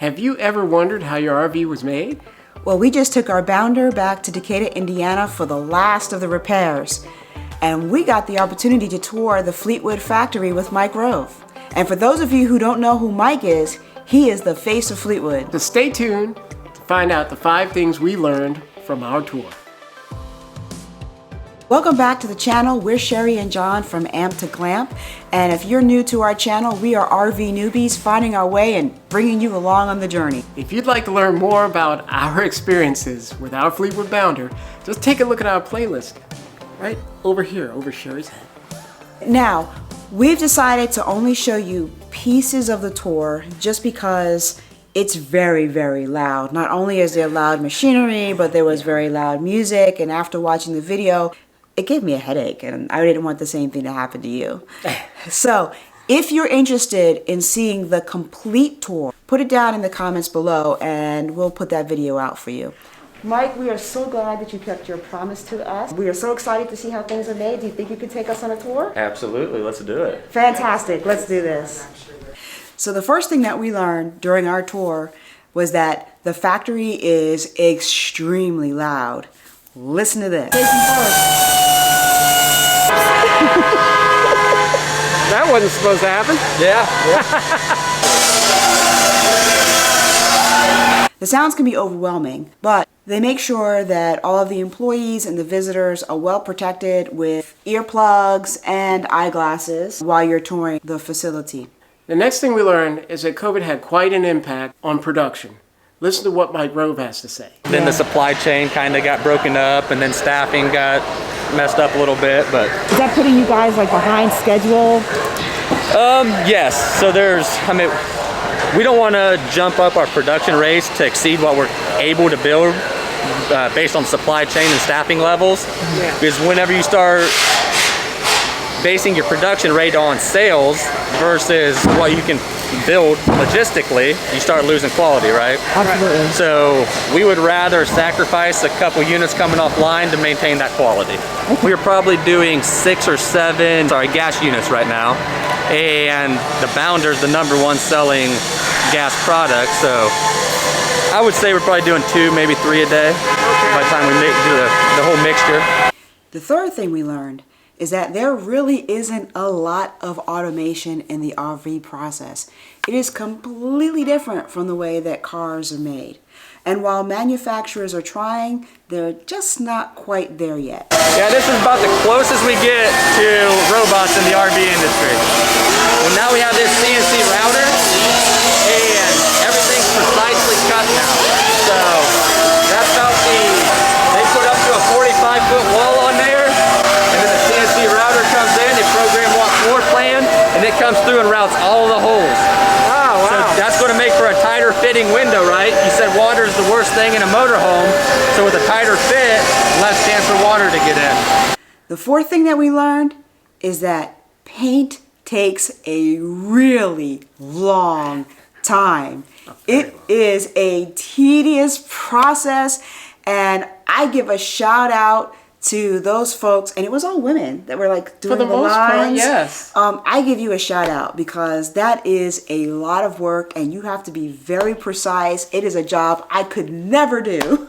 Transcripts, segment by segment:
Have you ever wondered how your RV was made? Well, we just took our bounder back to Decatur, Indiana for the last of the repairs. And we got the opportunity to tour the Fleetwood factory with Mike Rove. And for those of you who don't know who Mike is, he is the face of Fleetwood. So stay tuned to find out the 5 things we learned from our tour. Welcome back to the channel. We're Sherry and John from AmpedToGlamp. And if you're new to our channel, we are RV newbies finding our way and bringing you along on the journey. If you'd like to learn more about our experiences with our Fleetwood bounder, just take a look at our playlist right over here, over Sherry's head. Now, we've decided to only show you pieces of the tour just because it's very, very loud. Not only is there loud machinery, but there was very loud music. And after watching the video, it gave me a headache, and I didn't want the same thing to happen to you. So, if you're interested in seeing the complete tour, put it down in the comments below, and we'll put that video out for you. Mike, we are so glad that you kept your promise to us. We are so excited to see how things are made. Do you think you could take us on a tour? Absolutely, let's do it. Fantastic, let's do this. So the first thing that we learned during our tour was that the factory is extremely loud. Listen to this. That wasn't supposed to happen. Yeah. The sounds can be overwhelming, but they make sure that all of the employees and the visitors are well protected with earplugs and eyeglasses while you're touring the facility. The next thing we learned is that COVID had quite an impact on production. Listen to what Mike Rove has to say. Then the supply chain kind of got broken up, and then staffing got messed up a little bit, but... Is that putting you guys like behind schedule? Yes, so we don't want to jump up our production rates to exceed what we're able to build based on supply chain and staffing levels. Yeah. Because whenever you start basing your production rate on sales versus what you can build logistically, you start losing quality, right? Absolutely. So we would rather sacrifice a couple units coming offline to maintain that quality. We're probably doing 6 or 7 gas units right now, and the bounder's the #1 selling gas product, so I would say we're probably doing 2, maybe 3 a day by the time we do the whole mixture. The third thing we learned is that there really isn't a lot of automation in the RV process. It is completely different from the way that cars are made. And while manufacturers are trying, they're just not quite there yet. Yeah, this is about the closest we get to robots in the RV industry. Well, now we have this CNC router, and everything's precisely cut now. So that's about they put up to a 45-foot wall on there, and then the CNC router comes in, they program what floor plan, and it comes through and routes all the holes. Oh, wow. So that's going to make for a tighter fitting window, right? You said water is the worst thing in a motorhome, so with a tighter fit, less chance for water to get in. The fourth thing that we learned is that paint takes a really long time. It is a tedious process, and I give a shout out to those folks, and it was all women that were like doing the most part, lines. yes. I give you a shout out because that is a lot of work, and you have to be very precise. It is a job I could never do.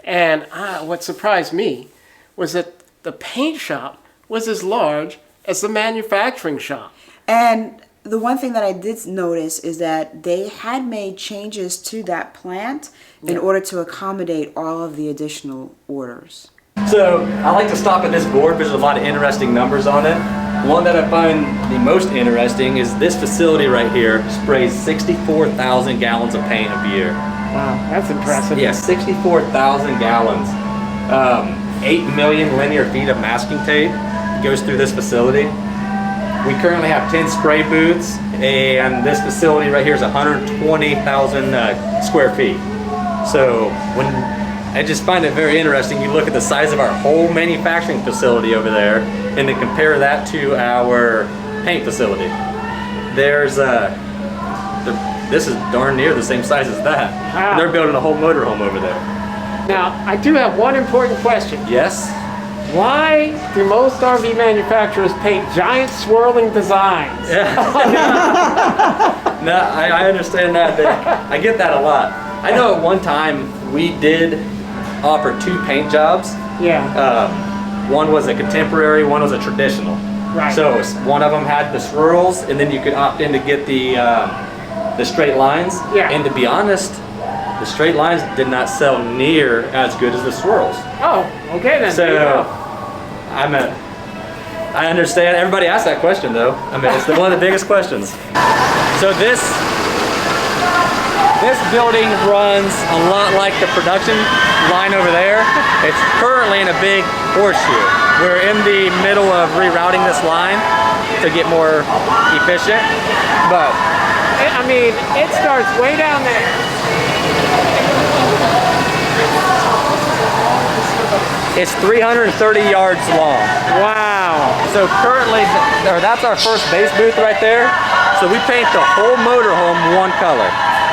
And what surprised me was that the paint shop was as large as the manufacturing shop. And the one thing that I did notice is that they had made changes to that plant in order to accommodate all of the additional orders. So I like to stop at this board because there's a lot of interesting numbers on it. One that I find the most interesting is this facility right here sprays 64,000 gallons of paint a year. Wow, that's impressive. Yeah, 64,000 gallons. 8 million linear feet of masking tape goes through this facility. We currently have 10 spray booths, and this facility right here is 120,000 square feet. So I just find it very interesting. You look at the size of our whole manufacturing facility over there, and then compare that to our paint facility. This is darn near the same size as that. Wow. And they're building a whole motorhome over there. Now, I do have one important question. Yes? Why do most RV manufacturers paint giant swirling designs? Yeah. No, I understand that. I get that a lot. I know at one time we did offer 2 paint jobs. Yeah. One was a contemporary, one was a traditional. Right. So one of them had the swirls, and then you could opt in to get the straight lines. Yeah. And to be honest, the straight lines did not sell near as good as the swirls. Oh, okay then. There you So go. I understand. Everybody asks that question though. I mean, it's one of the biggest questions. So this building runs a lot like the production line over there. It's currently in a big horseshoe. We're in the middle of rerouting this line to get more efficient, but I mean, it starts way down there. it's 330 yards long. Wow. So currently, that's our first base booth right there. So we paint the whole motorhome one color.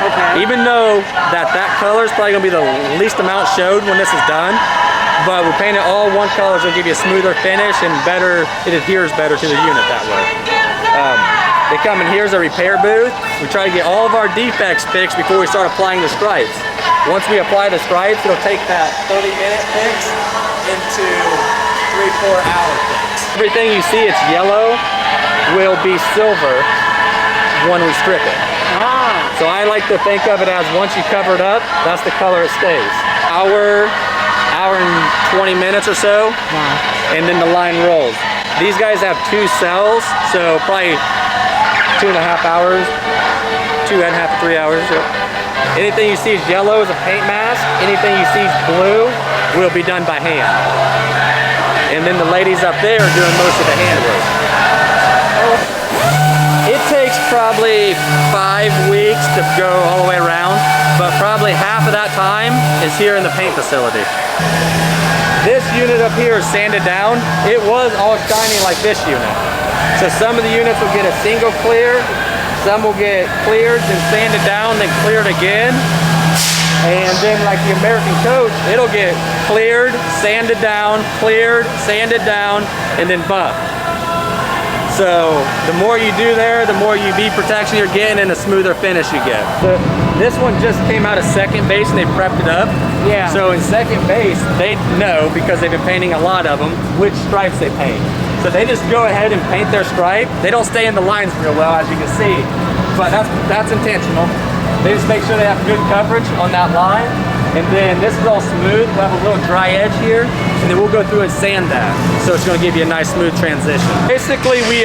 Okay. Even though that color is probably gonna be the least amount showed when this is done, but we paint it all one color, so it'll give you a smoother finish and better, it adheres better to the unit that way. They come in here as a repair booth. We try to get all of our defects fixed before we start applying the stripes. Once we apply the stripes, it'll take that 30-minute fix into 3-4 hour fix. Everything you see it's yellow will be silver when we strip it. Ah. So I like to think of it as once you cover it up, that's the color it stays. Hour and 20 minutes or so, and then the line rolls. These guys have 2 cells, so probably 2.5 hours, 2.5 to 3 hours. So anything you see is yellow is a paint mask. Anything you see is blue will be done by hand. And then the ladies up there are doing most of the handwork. It takes probably 5 weeks to go all the way around, but probably half of that time is here in the paint facility. This unit up here is sanded down. It was all shiny like this unit. So some of the units will get a single clear, some will get cleared, then sanded down, then cleared again. And then like the American coach, it'll get cleared, sanded down, and then buffed. So the more you do there, the more UV protection you're getting and the smoother finish you get. This one just came out of second base and they prepped it up. Yeah. So in second base, they know, because they've been painting a lot of them, which stripes they paint. So they just go ahead and paint their stripe. They don't stay in the lines real well, as you can see, but that's intentional. They just make sure they have good coverage on that line. And then this is all smooth. We'll have a little dry edge here, and then we'll go through and sand that. So it's going to give you a nice smooth transition. Basically, we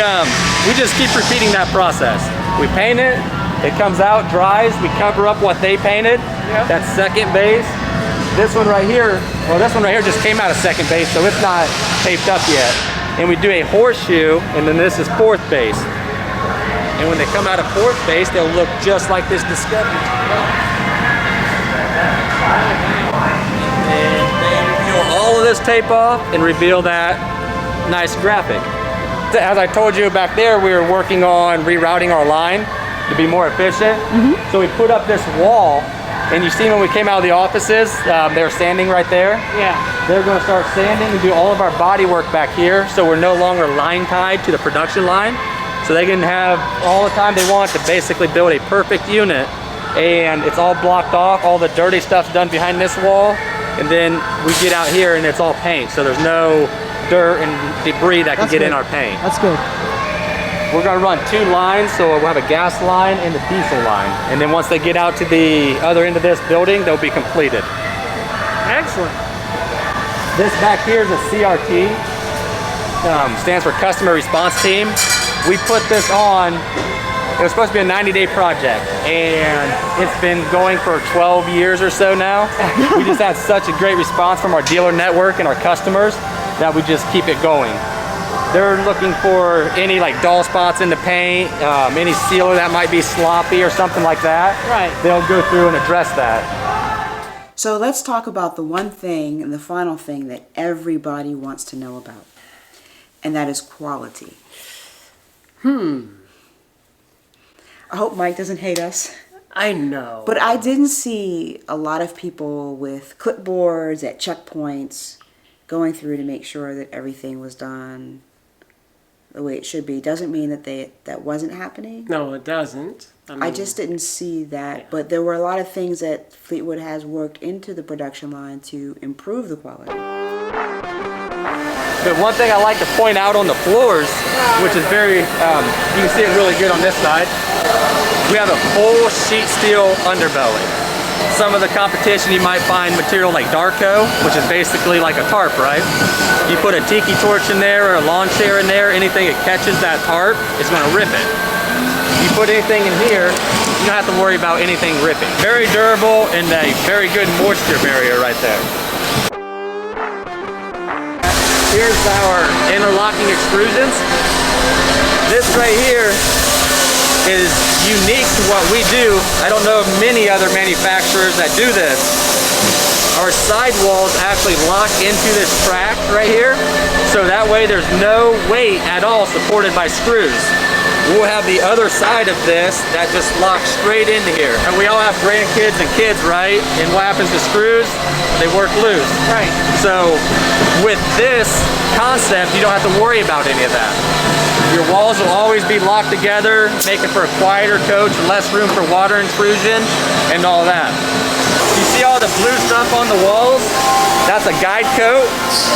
just keep repeating that process. We paint it, it comes out, dries, we cover up what they painted. Yep. That's second base. This one right here, well, this one right here just came out of second base, so it's not taped up yet. And we do a horseshoe, and then this is fourth base. And when they come out of fourth base, they'll look just like this Discovery. And they peel all of this tape off and reveal that nice graphic. As I told you back there, we were working on rerouting our line to be more efficient. So we put up this wall, and you see when we came out of the offices, they were sanding right there. Yeah. They're going to start sanding and do all of our body work back here, so we're no longer line tied to the production line. So they can have all the time they want to basically build a perfect unit, and it's all blocked off. All the dirty stuff's done behind this wall, and then we get out here and it's all paint. So there's no dirt and debris that can get in our paint. That's good. We're gonna run 2 lines, so we'll have a gas line and a diesel line. And then once they get out to the other end of this building, they'll be completed. Excellent. This back here is a CRT, stands for Customer Response Team. We put this on, it was supposed to be a 90-day project, and it's been going for 12 years or so now. We just had such a great response from our dealer network and our customers that we just keep it going. They're looking for any like dull spots in the paint, any sealer that might be sloppy or something like that. Right. They'll go through and address that. So let's talk about the one thing and the final thing that everybody wants to know about, and that is quality. I hope Mike doesn't hate us. I know. But I didn't see a lot of people with clipboards at checkpoints going through to make sure that everything was done the way it should be. Doesn't mean that that wasn't happening. No, it doesn't. I just didn't see that, but there were a lot of things that Fleetwood has worked into the production line to improve the quality. But one thing I like to point out on the floors, which is very, you can see it really good on this side, we have a full sheet steel underbelly. Some of the competition you might find material like Darko, which is basically like a tarp, right? You put a tiki torch in there or a lawn chair in there, anything that catches that tarp, it's going to rip it. You put anything in here, you don't have to worry about anything ripping. Very durable and a very good moisture barrier right there. Here's our interlocking extrusions. This right here is unique to what we do. I don't know of many other manufacturers that do this. Our sidewalls actually lock into this track right here, so that way there's no weight at all supported by screws. We'll have the other side of this that just locks straight into here. And we all have grandkids and kids, right? And what happens to screws? They work loose. Right. So with this concept, you don't have to worry about any of that. Your walls will always be locked together, making for a quieter coach, less room for water intrusion, and all that. You see all the blue stuff on the walls? That's a guide coat.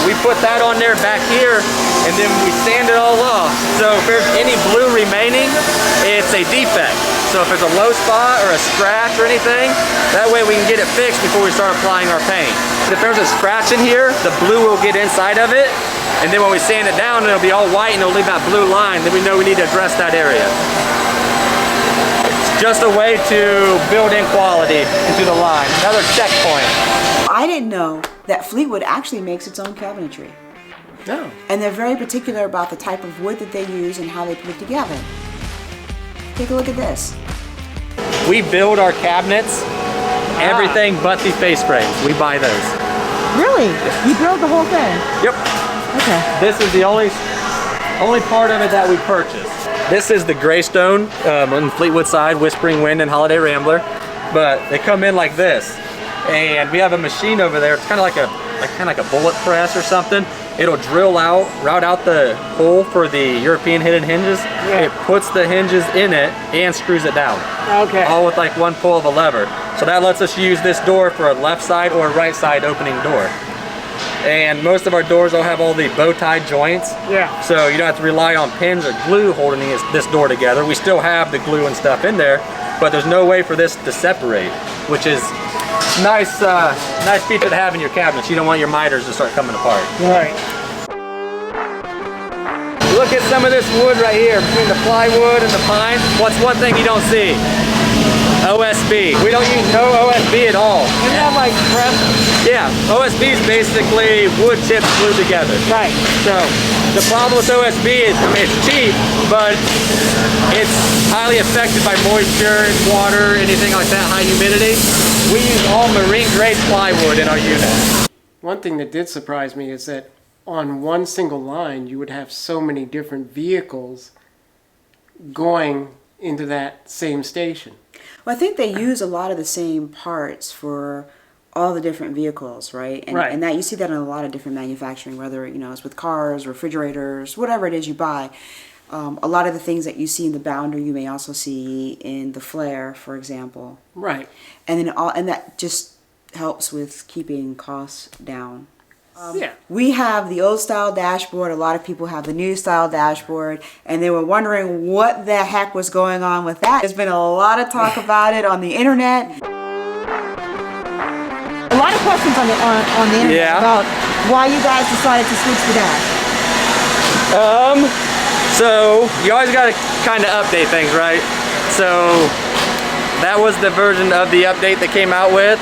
We put that on there back here, and then we sand it all off. So if there's any blue remaining, it's a defect. So if there's a low spot or a scratch or anything, that way we can get it fixed before we start applying our paint. If there's a scratch in here, the blue will get inside of it, and then when we sand it down, it'll be all white and it'll leave that blue line. Then we know we need to address that area. It's just a way to build in quality into the line. Another checkpoint. I didn't know that Fleetwood actually makes its own cabinetry. No. And they're very particular about the type of wood that they use and how they put it together. Take a look at this. We build our cabinets, everything but the face frames. We buy those. Really? You build the whole thing? Yep. Okay. This is the only part of it that we purchased. This is the Greystone on the Fleetwood side, Whispering Wind and Holiday Rambler, but they come in like this. And we have a machine over there. It's kind of like a bullet press or something. It'll drill out, route out the hole for the European hidden hinges. Yeah. It puts the hinges in it and screws it down. Okay. All with like one pull of a lever. So that lets us use this door for a left side or a right side opening door. And most of our doors will have all the bow tie joints. Yeah. So you don't have to rely on pins or glue holding this door together. We still have the glue and stuff in there, but there's no way for this to separate, which is nice feature to have in your cabinets. You don't want your miters to start coming apart. Right. Look at some of this wood right here between the plywood and the pine. What's one thing you don't see? OSB. We don't use no OSB at all. Isn't that like press? Yeah, OSB is basically wood chips glued together. Right. So the problem with OSB is, I mean, it's cheap, but it's highly affected by moisture, water, anything like that, high humidity. We use all marine grade plywood in our unit. One thing that did surprise me is that on one single line, you would have so many different vehicles going into that same station. Well, I think they use a lot of the same parts for all the different vehicles, right? And, right. And that you see that in a lot of different manufacturing, whether it's with cars, refrigerators, whatever it is you buy. A lot of the things that you see in the Bounder, you may also see in the Flare, for example. Right. And then and that just helps with keeping costs down. Yeah. We have the old style dashboard. A lot of people have the new style dashboard, and they were wondering what the heck was going on with that. There's been a lot of talk about it on the internet. A lot of questions on the internet about why you guys decided to switch to that. So you always got to kind of update things, right? So that was the version of the update that came out with.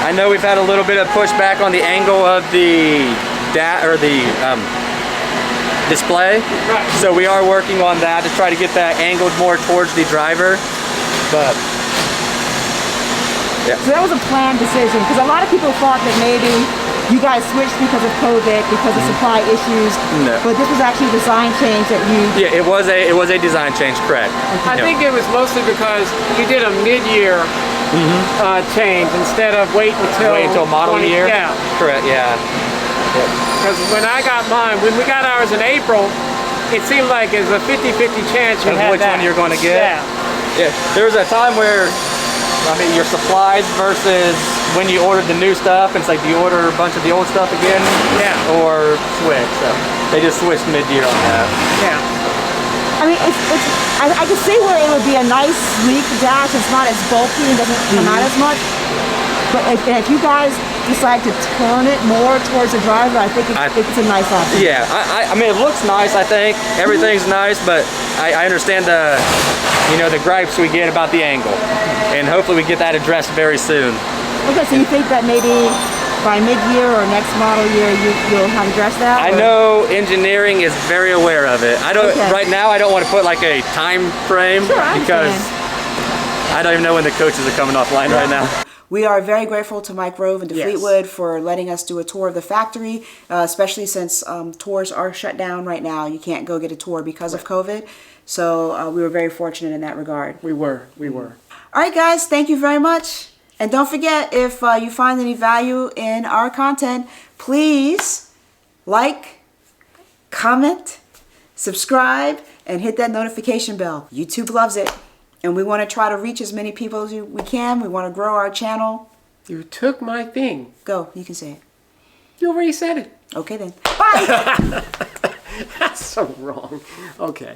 I know we've had a little bit of pushback on the angle of the display. Right. So we are working on that to try to get that angled more towards the driver. But yeah. So that was a planned decision, because a lot of people thought that maybe you guys switched because of COVID, because of supply issues. No. But this was actually a design change that you... Yeah, it was a design change, correct. I think it was mostly because you did a mid-year change instead of wait until model year. Yeah. Correct. Yeah. Because when I got mine, when we got ours in April, it seemed like it was a 50-50 chance you Of had which that. one you're gonna get? Yeah. Yeah, there was a time where, I mean, your supplies versus when you ordered the new stuff, and it's like, do you order a bunch of the old stuff again? Yeah. Or switch? So they just switched mid-year on that. Yeah. I mean, I can see where it would be a nice, sleek dash. It's not as bulky and doesn't come out as much. But if you guys decide to turn it more towards the driver, I think it's a nice option. Yeah, I mean, it looks nice, I think. Everything's nice, but I understand the, you know, the gripes we get about the angle. And hopefully we get that addressed very soon. Okay, so you think that maybe by mid-year or next model year you'll have addressed that? I know engineering is very aware of it. I don't, Okay. right now I don't want to put like a time frame Sure, I because understand. I don't even know when the coaches are coming offline right now. We are very grateful to Mike Rove and to Yes. Fleetwood for letting us do a tour of the factory, especially since tours are shut down right now. You can't go get a tour because of COVID. So we were very fortunate in that regard. We were. All right, guys, thank you very much. And don't forget, if you find any value in our content, please like, comment, subscribe, and hit that notification bell. YouTube loves it. And we want to try to reach as many people as we can. We want to grow our channel. You took my thing. Go, you can say it. You already said it. Okay then. Bye! That's so wrong. Okay.